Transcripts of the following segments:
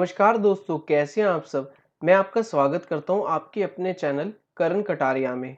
नमस्कार दोस्तों, कैसे हैं आप सब? मैं आपका स्वागत करता हूं आपके अपने चैनल करण कटारिया में।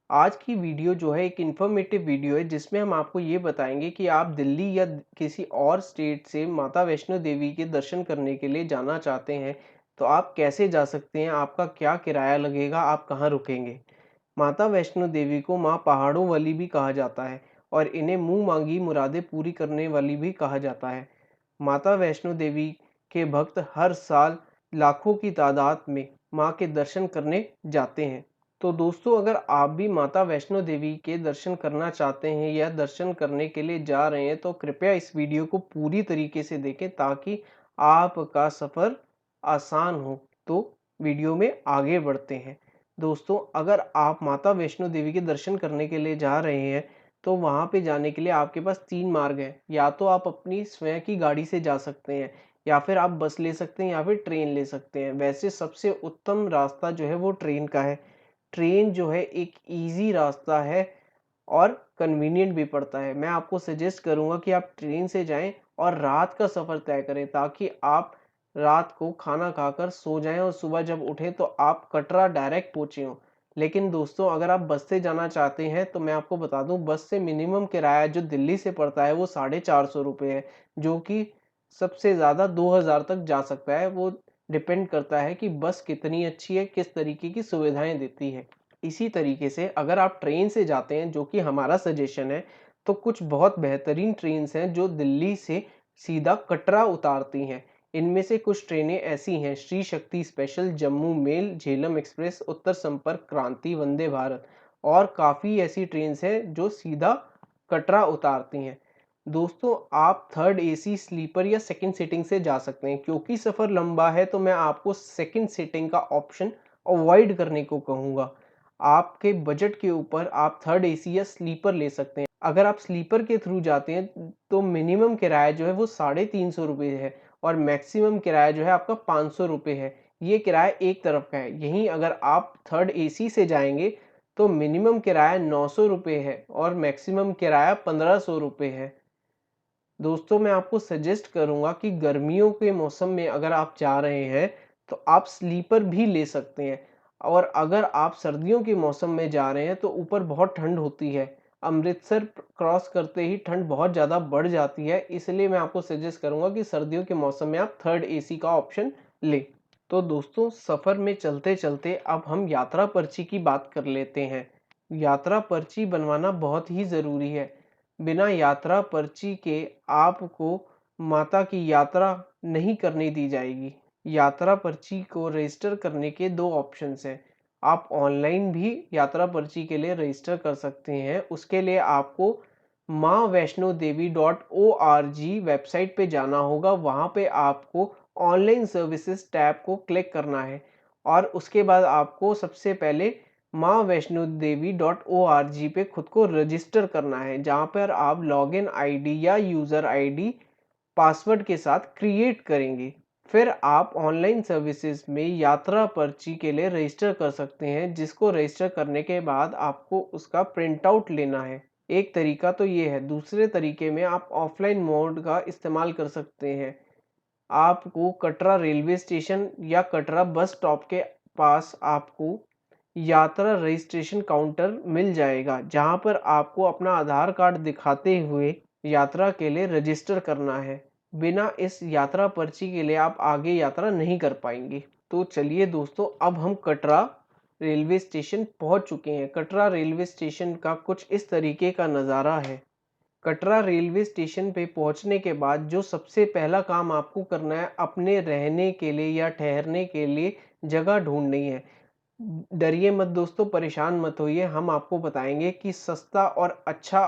आज की वीडियो जो है एक इन्फॉर्मेटिव वीडियो है जिसमें हम आपको ये बताएंगे कि आप दिल्ली या किसी और स्टेट से माता वैष्णो देवी के दर्शन करने के लिए जाना चाहते हैं, तो आप कैसे जा सकते हैं, आपका क्या किराया लगेगा, आप कहाँ रुकेंगे। माता वैष्णो देवी को माँ पहाड़ों वाली भी कहा जाता है और इन्हें मुँह मांगी मुरादें पूरी करने वाली भी कहा जाता है। माता वैष्णो देवी के भक्त हर साल लाखों की तादाद में माँ के दर्शन करने जाते हैं। तो दोस्तों, अगर आप भी माता वैष्णो देवी के दर्शन करना चाहते हैं या दर्शन करने के लिए जा रहे हैं, तो कृपया इस वीडियो को पूरी तरीके से देखें ताकि आपका सफ़र आसान हो। तो वीडियो में आगे बढ़ते हैं। दोस्तों, अगर आप माता वैष्णो देवी के दर्शन करने के लिए जा रहे हैं, तो वहाँ पे जाने के लिए आपके पास 3 मार्ग हैं। या तो आप अपनी स्वयं की गाड़ी से जा सकते हैं, या फिर आप बस ले सकते हैं, या फिर ट्रेन ले सकते हैं। वैसे सबसे उत्तम रास्ता जो है वो ट्रेन का है। ट्रेन जो है एक ईज़ी रास्ता है और कन्वीनिएंट भी पड़ता है। मैं आपको सजेस्ट करूँगा कि आप ट्रेन से जाएँ और रात का सफ़र तय करें ताकि आप रात को खाना खाकर सो जाएँ और सुबह जब उठें तो आप कटरा डायरेक्ट पहुँचे हों। लेकिन दोस्तों, अगर आप बस से जाना चाहते हैं तो मैं आपको बता दूँ, बस से मिनिमम किराया जो दिल्ली से पड़ता है वो ₹450 है, जो कि सबसे ज़्यादा 2000 तक जा सकता है। वो डिपेंड करता है कि बस कितनी अच्छी है, किस तरीके की सुविधाएँ देती है। इसी तरीके से अगर आप ट्रेन से जाते हैं, जो कि हमारा सजेशन है, तो कुछ बहुत बेहतरीन ट्रेन्स हैं जो दिल्ली से सीधा कटरा उतारती हैं। इनमें से कुछ ट्रेनें ऐसी हैं: Shri Shakti special, Jammu mail, Jhelum express, Uttar Sampark Kranti, Vande Bharat और काफ़ी ऐसी ट्रेन्स हैं जो सीधा कटरा उतारती हैं। दोस्तों, आप थर्ड एसी, स्लीपर या सेकंड सीटिंग से जा सकते हैं। क्योंकि सफ़र लंबा है तो मैं आपको सेकंड सीटिंग का ऑप्शन अवॉइड करने को कहूँगा। आपके बजट के ऊपर आप थर्ड एसी या स्लीपर ले सकते हैं। अगर आप स्लीपर के थ्रू जाते हैं तो मिनिमम किराया जो है वो ₹350 है और मैक्सिमम किराया जो है आपका ₹500 है। ये किराया एक तरफ का है। यहीं अगर आप थर्ड एसी से जाएँगे तो मिनिमम किराया ₹900 है और मैक्सिमम किराया ₹1500 है। दोस्तों, मैं आपको सजेस्ट करूँगा कि गर्मियों के मौसम में अगर आप जा रहे हैं, तो आप स्लीपर भी ले सकते हैं। और अगर आप सर्दियों के मौसम में जा रहे हैं, तो ऊपर बहुत ठंड होती है। अमृतसर क्रॉस करते ही ठंड बहुत ज़्यादा बढ़ जाती है, इसलिए मैं आपको सजेस्ट करूँगा कि सर्दियों के मौसम में आप थर्ड एसी का ऑप्शन लें। तो दोस्तों, सफ़र में चलते-चलते अब हम यात्रा पर्ची की बात कर लेते हैं। यात्रा पर्ची बनवाना बहुत ही ज़रूरी है। बिना यात्रा पर्ची के आपको माता की यात्रा नहीं करने दी जाएगी। यात्रा पर्ची को रजिस्टर करने के 2 ऑप्शंस हैं। आप ऑनलाइन भी यात्रा पर्ची के लिए रजिस्टर कर सकते हैं। उसके लिए आपको maavaishnodevi.org वेबसाइट पे जाना होगा। वहाँ पे आपको ऑनलाइन सर्विसेज टैब को क्लिक करना है और उसके बाद आपको सबसे पहले maavaishnodevi.org पे खुद को रजिस्टर करना है, जहाँ पर आप लॉगिन आईडी या यूज़र आईडी पासवर्ड के साथ क्रिएट करेंगे। फिर आप ऑनलाइन सर्विसेज में यात्रा पर्ची के लिए रजिस्टर कर सकते हैं, जिसको रजिस्टर करने के बाद आपको उसका प्रिंट आउट लेना है। एक तरीका तो ये है। दूसरे तरीके में आप ऑफलाइन मोड का इस्तेमाल कर सकते हैं। आपको कटरा रेलवे स्टेशन या कटरा बस स्टॉप के पास आपको यात्रा रजिस्ट्रेशन काउंटर मिल जाएगा, जहां पर आपको अपना आधार कार्ड दिखाते हुए यात्रा के लिए रजिस्टर करना है। बिना इस यात्रा पर्ची के लिए आप आगे यात्रा नहीं कर पाएंगे। तो चलिए दोस्तों, अब हम कटरा रेलवे स्टेशन पहुंच चुके हैं। कटरा रेलवे स्टेशन का कुछ इस तरीके का नज़ारा है। कटरा रेलवे स्टेशन पे पहुंचने के बाद जो सबसे पहला काम आपको करना है, अपने रहने के लिए या ठहरने के लिए जगह ढूंढनी है। डरिए मत दोस्तों, परेशान मत होइए। हम आपको बताएंगे कि सस्ता और अच्छा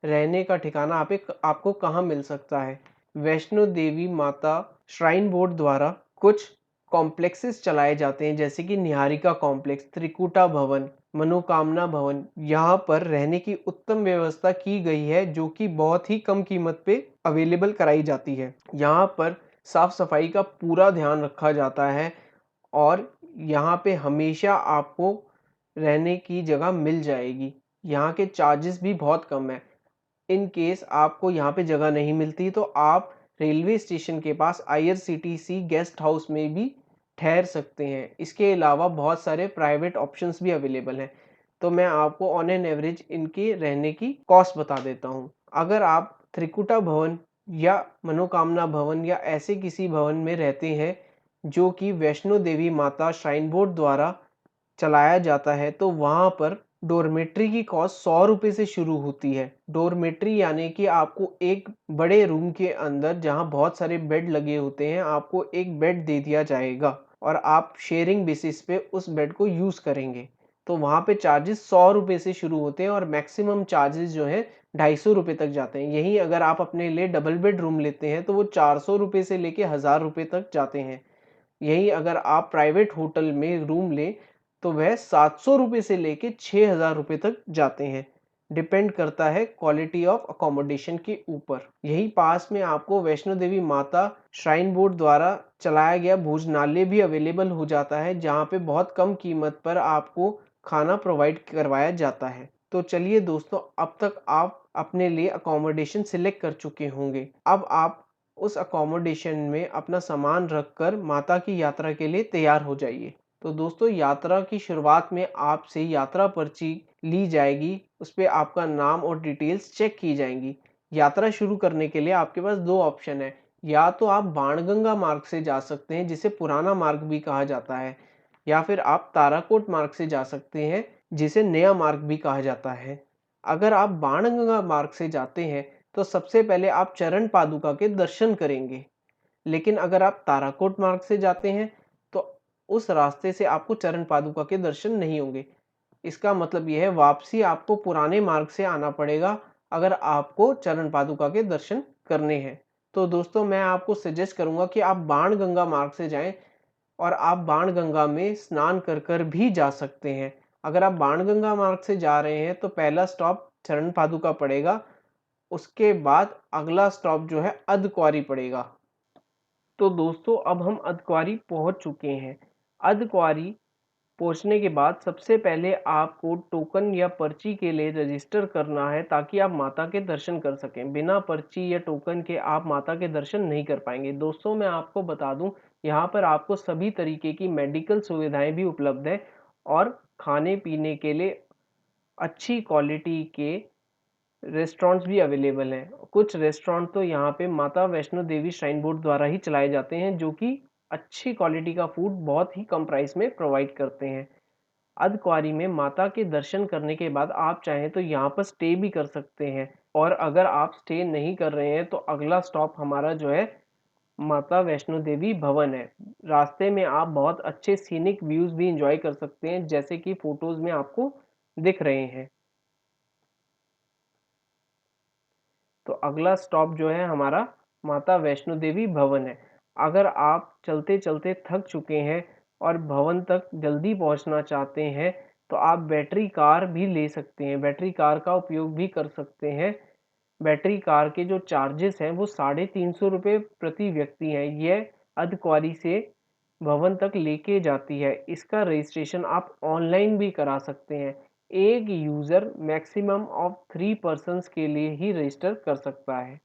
रहने का ठिकाना आपको कहाँ मिल सकता है। वैष्णो देवी माता श्राइन बोर्ड द्वारा कुछ कॉम्प्लेक्सेस चलाए जाते हैं, जैसे कि निहारिका कॉम्प्लेक्स, त्रिकुटा भवन, मनोकामना भवन। यहाँ पर रहने की उत्तम व्यवस्था की गई है, जो कि बहुत ही कम कीमत पे अवेलेबल कराई जाती है। यहाँ पर साफ सफाई का पूरा ध्यान रखा जाता है और यहाँ पे हमेशा आपको रहने की जगह मिल जाएगी। यहाँ के चार्जेस भी बहुत कम हैं। इन केस आपको यहाँ पे जगह नहीं मिलती तो आप रेलवे स्टेशन के पास IRCTC गेस्ट हाउस में भी ठहर सकते हैं। इसके अलावा बहुत सारे प्राइवेट ऑप्शंस भी अवेलेबल हैं। तो मैं आपको ऑन एन एवरेज इनके रहने की कॉस्ट बता देता हूँ। अगर आप त्रिकुटा भवन या मनोकामना भवन या ऐसे किसी भवन में रहते हैं जो कि वैष्णो देवी माता श्राइन बोर्ड द्वारा चलाया जाता है, तो वहाँ पर डॉर्मेट्री की कॉस्ट 100 रुपए से शुरू होती है। डॉर्मेट्री यानी कि आपको एक बड़े रूम के अंदर जहाँ बहुत सारे बेड लगे होते हैं, आपको एक बेड दे दिया जाएगा और आप शेयरिंग बेसिस पे उस बेड को यूज़ करेंगे। तो वहाँ पे चार्जेस 100 रुपए से शुरू होते हैं और मैक्सिमम चार्जेस जो हैं 250 रुपए तक जाते हैं। यहीं अगर आप अपने लिए डबल बेड रूम लेते हैं तो वो 400 रुपए से लेके 1000 रुपए तक जाते हैं। यहीं अगर आप प्राइवेट होटल में रूम लें तो वह 700 रुपए से लेके 6000 रुपए तक जाते हैं। डिपेंड करता है क्वालिटी ऑफ अकोमोडेशन के ऊपर। यही पास में आपको वैष्णो देवी माता श्राइन बोर्ड द्वारा चलाया गया भोजनालय भी अवेलेबल हो जाता है, जहाँ पे बहुत कम कीमत पर आपको खाना प्रोवाइड करवाया जाता है। तो चलिए दोस्तों, अब तक आप अपने लिए अकोमोडेशन सिलेक्ट कर चुके होंगे। अब आप उस अकोमोडेशन में अपना सामान रखकर माता की यात्रा के लिए तैयार हो जाइए। तो दोस्तों, यात्रा की शुरुआत में आपसे यात्रा पर्ची ली जाएगी, उस पे आपका नाम और डिटेल्स चेक की जाएंगी। यात्रा शुरू करने के लिए आपके पास 2 ऑप्शन है। या तो आप बाणगंगा मार्ग से जा सकते हैं, जिसे पुराना मार्ग भी कहा जाता है, या फिर आप ताराकोट मार्ग से जा सकते हैं, जिसे नया मार्ग भी कहा जाता है। अगर आप बाणगंगा मार्ग से जाते हैं तो सबसे पहले आप चरण पादुका के दर्शन करेंगे। लेकिन अगर आप ताराकोट मार्ग से जाते हैं तो उस रास्ते से आपको चरण पादुका के दर्शन नहीं होंगे। इसका मतलब यह है, वापसी आपको पुराने मार्ग से आना पड़ेगा अगर आपको चरण पादुका के दर्शन करने हैं। तो दोस्तों, मैं आपको सजेस्ट करूंगा कि आप बाणगंगा मार्ग से जाएं और आप बाणगंगा में स्नान कर कर भी जा सकते हैं। अगर आप बाणगंगा मार्ग से जा रहे हैं तो पहला स्टॉप चरण पादुका पड़ेगा, उसके बाद अगला स्टॉप जो है अर्धकुंवारी पड़ेगा। तो दोस्तों, अब हम अर्धकुंवारी पहुंच चुके हैं। अर्धकुंवारी पहुंचने के बाद सबसे पहले आपको टोकन या पर्ची के लिए रजिस्टर करना है, ताकि आप माता के दर्शन कर सकें। बिना पर्ची या टोकन के आप माता के दर्शन नहीं कर पाएंगे। दोस्तों, मैं आपको बता दूं, यहाँ पर आपको सभी तरीके की मेडिकल सुविधाएं भी उपलब्ध है और खाने पीने के लिए अच्छी क्वालिटी के रेस्टोरेंट्स भी अवेलेबल हैं। कुछ रेस्टोरेंट तो यहाँ पे माता वैष्णो देवी श्राइन बोर्ड द्वारा ही चलाए जाते हैं, जो कि अच्छी क्वालिटी का फूड बहुत ही कम प्राइस में प्रोवाइड करते हैं। अर्धकुंवारी में माता के दर्शन करने के बाद आप चाहें तो यहाँ पर स्टे भी कर सकते हैं, और अगर आप स्टे नहीं कर रहे हैं तो अगला स्टॉप हमारा जो है माता वैष्णो देवी भवन है। रास्ते में आप बहुत अच्छे सीनिक व्यूज भी इंजॉय कर सकते हैं, जैसे कि फोटोज में आपको दिख रहे हैं। तो अगला स्टॉप जो है हमारा माता वैष्णो देवी भवन है। अगर आप चलते-चलते थक चुके हैं और भवन तक जल्दी पहुंचना चाहते हैं, तो आप बैटरी कार भी ले सकते हैं। बैटरी कार का उपयोग भी कर सकते हैं। बैटरी कार के जो चार्जेस हैं वो 350 रुपये प्रति व्यक्ति हैं। यह अर्धकुंवारी से भवन तक लेके जाती है। इसका रजिस्ट्रेशन आप ऑनलाइन भी करा सकते हैं। एक यूज़र मैक्सिमम ऑफ 3 पर्सन्स के लिए ही रजिस्टर कर सकता है।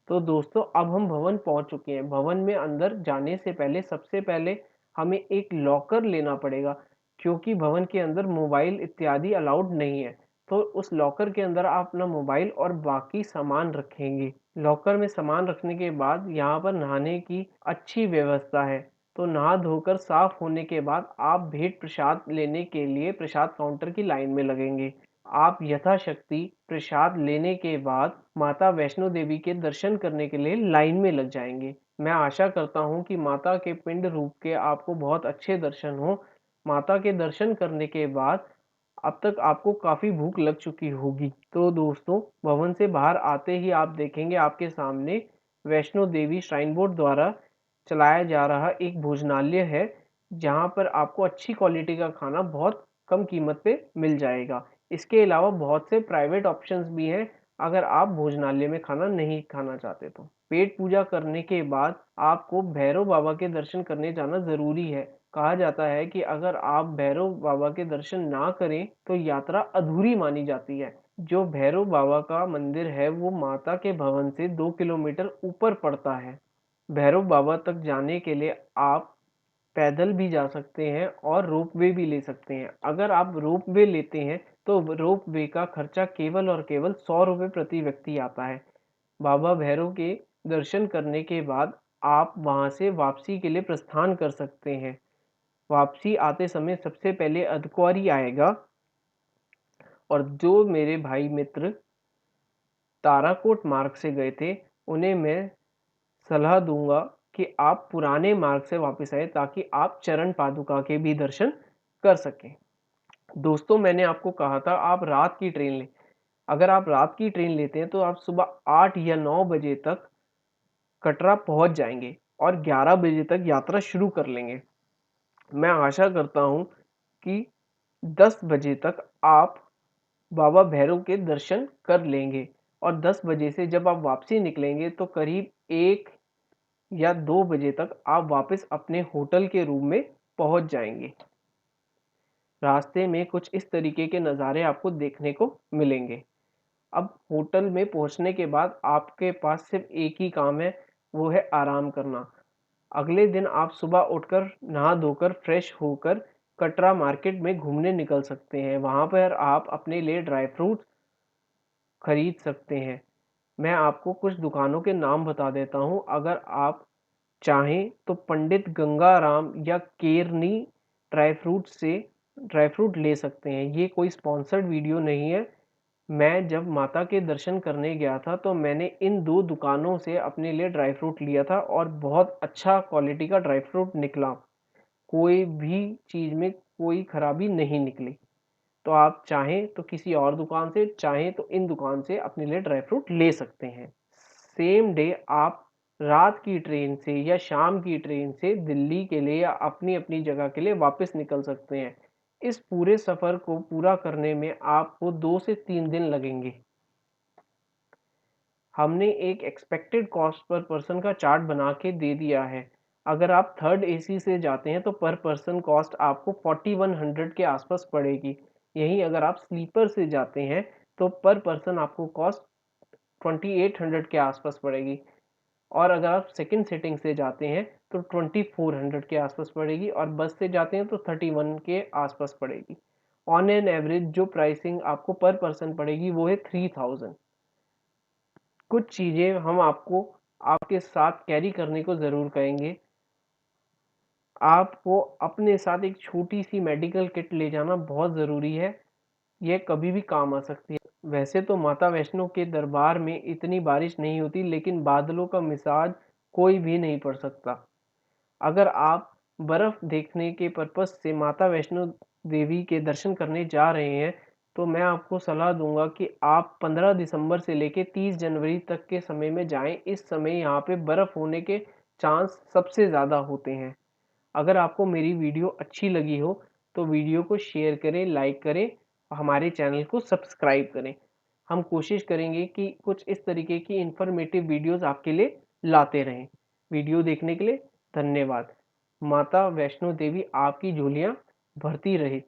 तो दोस्तों, अब हम भवन पहुंच चुके हैं। भवन में अंदर जाने से पहले सबसे पहले हमें एक लॉकर लेना पड़ेगा, क्योंकि भवन के अंदर मोबाइल इत्यादि अलाउड नहीं है। तो उस लॉकर के अंदर आप अपना मोबाइल और बाकी सामान रखेंगे। लॉकर में सामान रखने के बाद यहाँ पर नहाने की अच्छी व्यवस्था है। तो नहा धोकर साफ होने के बाद आप भेंट प्रसाद लेने के लिए प्रसाद काउंटर की लाइन में लगेंगे। आप यथाशक्ति प्रसाद लेने के बाद माता वैष्णो देवी के दर्शन करने के लिए लाइन में लग जाएंगे। मैं आशा करता हूँ कि माता के पिंड रूप के आपको बहुत अच्छे दर्शन हो। माता के दर्शन करने के बाद अब तक आपको काफ़ी भूख लग चुकी होगी। तो दोस्तों, भवन से बाहर आते ही आप देखेंगे आपके सामने वैष्णो देवी श्राइन बोर्ड द्वारा चलाया जा रहा एक भोजनालय है, जहाँ पर आपको अच्छी क्वालिटी का खाना बहुत कम कीमत पे मिल जाएगा। इसके अलावा बहुत से प्राइवेट ऑप्शंस भी हैं, अगर आप भोजनालय में खाना नहीं खाना चाहते तो। पेट पूजा करने के बाद आपको भैरव बाबा के दर्शन करने जाना ज़रूरी है। कहा जाता है कि अगर आप भैरव बाबा के दर्शन ना करें तो यात्रा अधूरी मानी जाती है। जो भैरव बाबा का मंदिर है वो माता के भवन से 2 किलोमीटर ऊपर पड़ता है। भैरव बाबा तक जाने के लिए आप पैदल भी जा सकते हैं और रोपवे भी ले सकते हैं। अगर आप रोपवे लेते हैं तो रोपवे का खर्चा केवल और केवल 100 रुपये प्रति व्यक्ति आता है। बाबा भैरव के दर्शन करने के बाद आप वहां से वापसी के लिए प्रस्थान कर सकते हैं। वापसी आते समय सबसे पहले अर्धकुंवारी आएगा, और जो मेरे भाई मित्र ताराकोट मार्ग से गए थे उन्हें मैं सलाह दूंगा कि आप पुराने मार्ग से वापस आए ताकि आप चरण पादुका के भी दर्शन कर सकें। दोस्तों, मैंने आपको कहा था आप रात की ट्रेन लें। अगर आप रात की ट्रेन लेते हैं तो आप सुबह 8 या 9 बजे तक कटरा पहुंच जाएंगे और 11 बजे तक यात्रा शुरू कर लेंगे। मैं आशा करता हूं कि 10 बजे तक आप बाबा भैरव के दर्शन कर लेंगे, और 10 बजे से जब आप वापसी निकलेंगे तो करीब 1 या 2 बजे तक आप वापस अपने होटल के रूम में पहुंच जाएंगे। रास्ते में कुछ इस तरीके के नज़ारे आपको देखने को मिलेंगे। अब होटल में पहुंचने के बाद आपके पास सिर्फ एक ही काम है, वो है आराम करना। अगले दिन आप सुबह उठकर नहा धोकर फ्रेश होकर कटरा मार्केट में घूमने निकल सकते हैं। वहां पर आप अपने लिए ड्राई फ्रूट्स खरीद सकते हैं। मैं आपको कुछ दुकानों के नाम बता देता हूं। अगर आप चाहें तो पंडित गंगाराम या केरनी ड्राई फ्रूट से ड्राई फ्रूट ले सकते हैं। ये कोई स्पॉन्सर्ड वीडियो नहीं है। मैं जब माता के दर्शन करने गया था तो मैंने इन 2 दुकानों से अपने लिए ड्राई फ्रूट लिया था और बहुत अच्छा क्वालिटी का ड्राई फ्रूट निकला। कोई भी चीज़ में कोई खराबी नहीं निकली। तो आप चाहें तो किसी और दुकान से, चाहें तो इन दुकान से अपने लिए ड्राई फ्रूट ले सकते हैं। सेम डे आप रात की ट्रेन से या शाम की ट्रेन से दिल्ली के लिए या अपनी-अपनी जगह के लिए वापस निकल सकते हैं। इस पूरे सफ़र को पूरा करने में आपको 2 से 3 दिन लगेंगे। हमने एक एक्सपेक्टेड कॉस्ट पर पर्सन का चार्ट बना के दे दिया है। अगर आप थर्ड एसी से जाते हैं तो पर पर्सन कॉस्ट आपको 4100 के आसपास पड़ेगी। यहीं अगर आप स्लीपर से जाते हैं तो पर पर्सन आपको कॉस्ट 2800 के आसपास पड़ेगी, और अगर आप सेकंड सीटिंग से जाते हैं तो 2400 के आसपास पड़ेगी, और बस से जाते हैं तो 31 के आसपास पड़ेगी। ऑन एन एवरेज जो प्राइसिंग आपको पर पर्सन पड़ेगी वो है 3000। कुछ चीज़ें हम आपको आपके साथ कैरी करने को ज़रूर कहेंगे। आपको अपने साथ एक छोटी-सी मेडिकल किट ले जाना बहुत ज़रूरी है। यह कभी भी काम आ सकती है। वैसे तो माता वैष्णो के दरबार में इतनी बारिश नहीं होती, लेकिन बादलों का मिजाज कोई भी नहीं पढ़ सकता। अगर आप बर्फ़ देखने के पर्पज़ से माता वैष्णो देवी के दर्शन करने जा रहे हैं, तो मैं आपको सलाह दूँगा कि आप 15 दिसंबर से लेके 30 जनवरी तक के समय में जाएँ। इस समय यहाँ पे बर्फ़ होने के चांस सबसे ज़्यादा होते हैं। अगर आपको मेरी वीडियो अच्छी लगी हो, तो वीडियो को शेयर करें, लाइक करें, हमारे चैनल को सब्सक्राइब करें। हम कोशिश करेंगे कि कुछ इस तरीके की इन्फॉर्मेटिव वीडियोज़ आपके लिए लाते रहें। वीडियो देखने के लिए धन्यवाद। माता वैष्णो देवी आपकी झोलियाँ भरती रहे।